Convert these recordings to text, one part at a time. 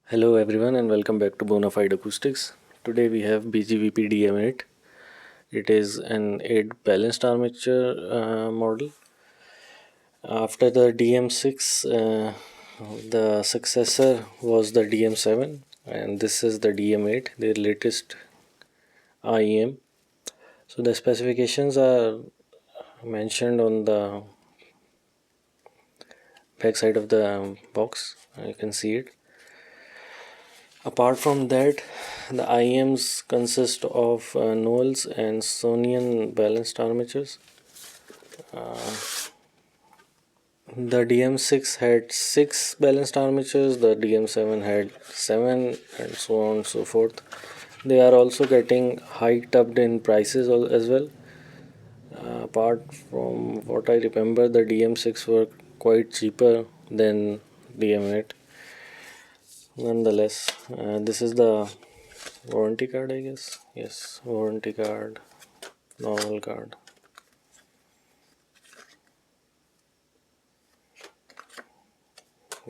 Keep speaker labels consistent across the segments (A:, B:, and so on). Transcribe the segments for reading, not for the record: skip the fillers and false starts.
A: Hello everyone and welcome back to Bonafide Acoustics. Today we have BGVP DM8. It is an 8 balanced armature model. After the DM6, the successor was the DM7 and this is the DM8, their latest IEM. So the specifications are mentioned on the back side of the box. You can see it. Apart from that, the IEMs consist of Knowles and Sonion balanced armatures. The DM6 had 6 balanced armatures, the DM7 had 7, and so on and so forth. They are also getting hiked up in prices as well. Apart from what I remember, the DM6 were quite cheaper than DM8. Nonetheless, this is the warranty card, I guess. Yes, warranty card, normal card.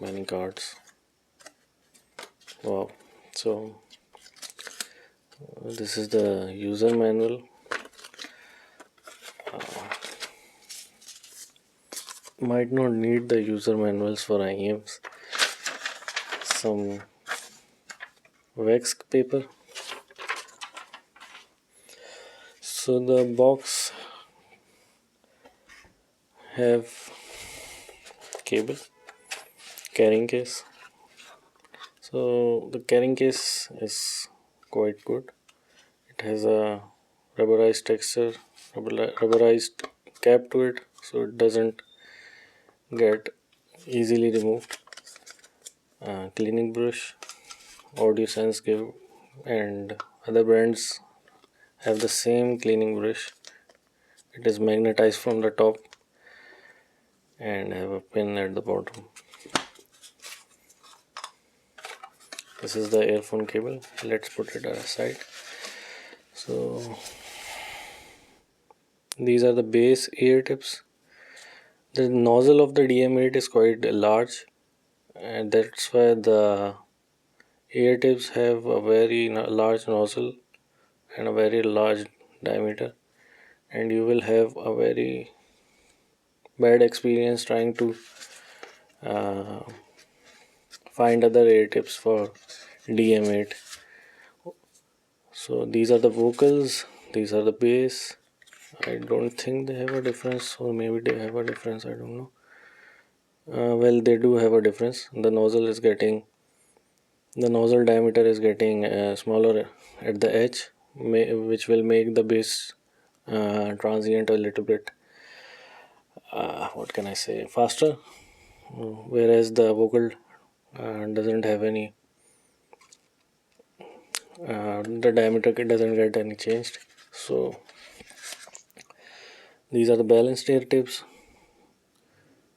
A: Many cards. Wow. So this is the user manual. Might not need the user manuals for IEMs. Some wax paper. So the box have cable, carrying case. So the carrying case is quite good. It has a rubberized texture, rubberized cap to it, so it doesn't get easily removed. Cleaning brush, audio sense give, and other brands have the same cleaning brush. It is magnetized from the top and have a pin at the bottom. This is the earphone cable. Let's put it aside. So these are the base ear tips. The nozzle of the DM8 is quite large, and that's why the ear tips have a very large nozzle and a very large diameter, and you will have a very bad experience trying to uh, find other ear tips for DM8. So these are the vocals, these are the bass. I don't think they have a difference, or maybe they have a difference, I don't know. Well, they do have a difference. The nozzle diameter is getting smaller at the edge, which will make the bass transient a little bit, what can I say, faster, whereas the vocal doesn't have any, the diameter doesn't get any changed. So these are the balanced ear tips.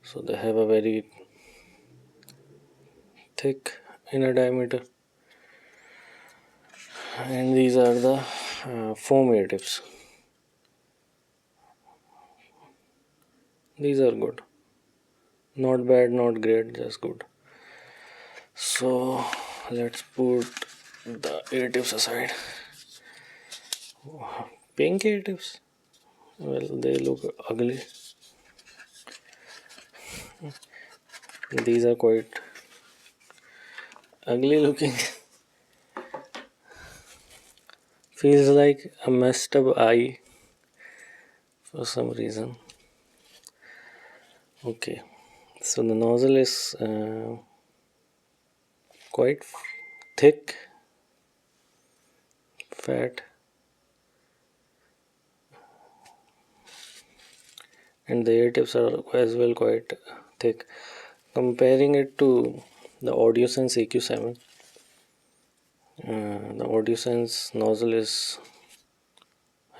A: So they have a very thick inner diameter, and these are the foam ear tips. These are good, not bad, not great, just good. So let's put the ear tips aside. Pink ear tips, well, they look ugly. These are quite ugly looking. Feels like a messed up eye for some reason. Okay, so the nozzle is quite thick, fat, and the ear tips are as well quite thick. Comparing it to the AudioSense AQ7, the AudioSense nozzle is,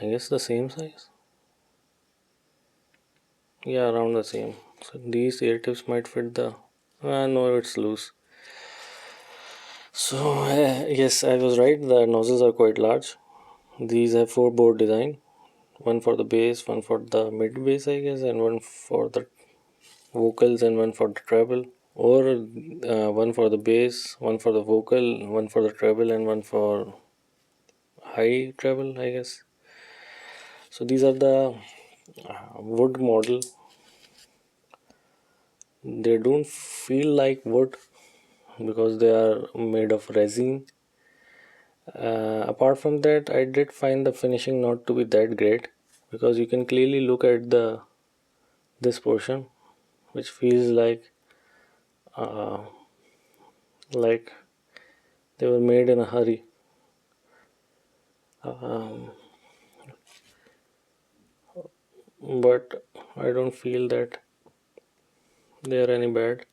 A: I guess, the same size. Yeah, around the same. So these ear tips might fit the. No, it's loose. So yes, I was right. The nozzles are quite large. These have 4 bore design. One for the bass, one for the mid bass, I guess, and one for the vocals, and one for the treble. or one for the bass, one for the vocal, one for the treble, and one for high treble, I guess. So these are the wood model. They don't feel like wood because they are made of resin. Apart from that, I did find the finishing not to be that great, because you can clearly look at the this portion, which feels uh, like they were made in a hurry. Um, but I don't feel that they are any bad.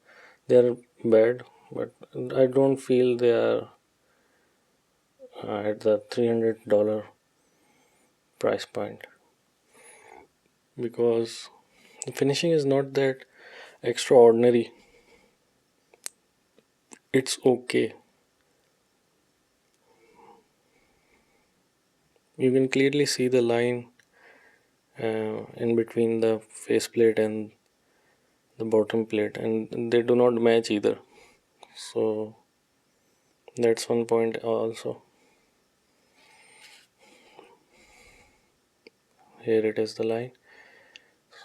A: They are bad, but I don't feel they are at the $300 price point, because the finishing is not that extraordinary. It's okay. You can clearly see the line in between the faceplate and the bottom plate, and they do not match either. So that's one point also. Here it is, the line.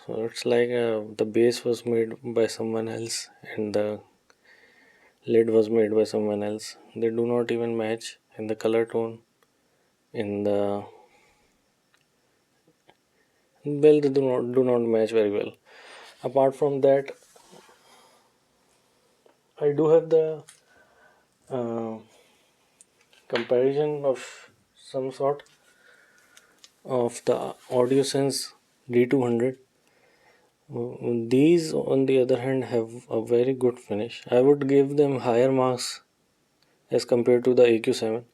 A: So it's like the base was made by someone else and the lid was made by someone else. They do not even match in the color tone. In the well, they do not match very well. Apart from that, I do have the uh, comparison of some sort of the AudioSense D200. These, on the other hand, have a very good finish. I would give them higher marks as compared to the AQ7.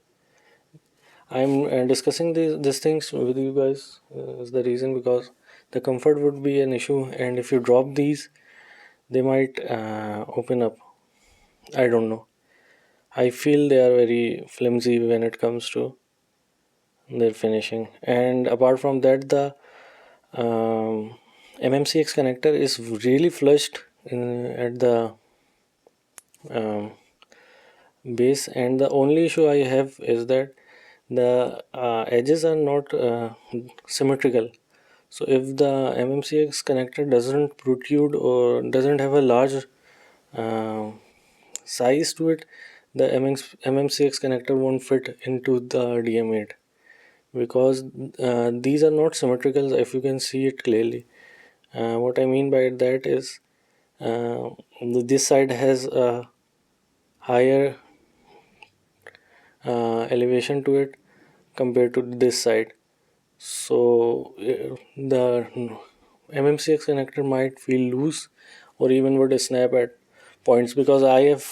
A: I'm discussing these things with you guys is the reason, because the comfort would be an issue, and if you drop these, they might open up. I don't know. I feel they are very flimsy when it comes to their finishing. And apart from that, the MMCX connector is really flushed at the um, base, and the only issue I have is that the edges are not symmetrical. So if the MMCX connector doesn't protrude or doesn't have a large uh, size to it, the MMCX connector won't fit into the DM8, because these are not symmetrical if you can see it clearly. What I mean by that is uh, this side has a higher elevation to it compared to this side. So the MMCX connector might feel loose or even would snap at points, because I have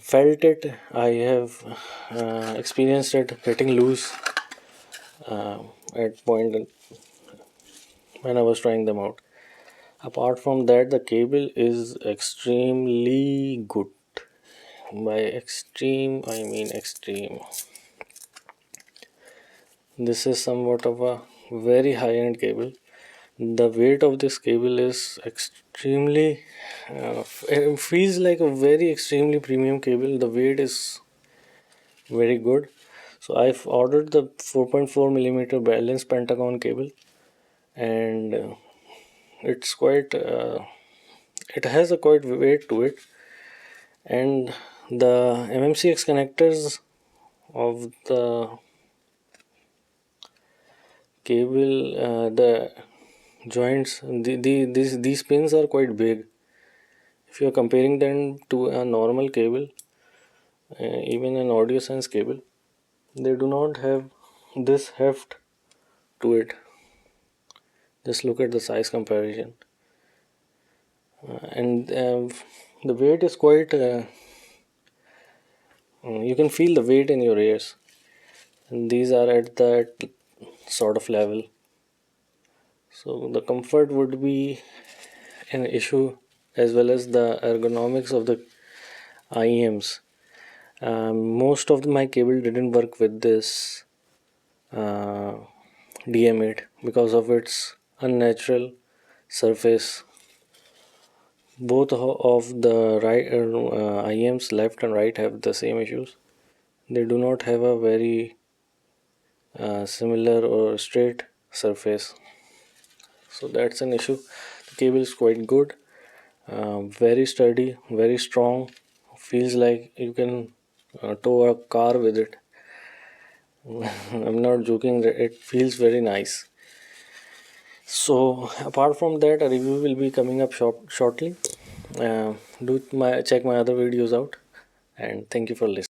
A: felt it. I have experienced it getting loose uh, at point when I was trying them out. Apart from that, the cable is extremely good. By extreme, I mean extreme. This is somewhat of a very high-end cable. The weight of this cable is extremely it feels like a very extremely premium cable. The weight is very good. So I've ordered the 4.4 millimeter balanced pentagon cable, and it's quite it has a quite weight to it, and the MMCX connectors of the cable, the joints, these pins are quite big. If you are comparing them to a normal cable, even an audio sense cable, they do not have this heft to it. Just look at the size comparison, and the weight is quite you can feel the weight in your ears, and these are at that sort of level. So the comfort would be an issue, as well as the ergonomics of the IEMs. Most of my cable didn't work with this uh, DM8 because of its unnatural surface Of the right IMs left and right have the same issues. They do not have a very similar or straight surface, so that's an issue. The cable is quite good, very sturdy, very strong. Feels like you can tow a car with it. I'm not joking, it feels very nice. So apart from that, a review will be coming up shortly. Do my check my other videos out, and thank you for listening.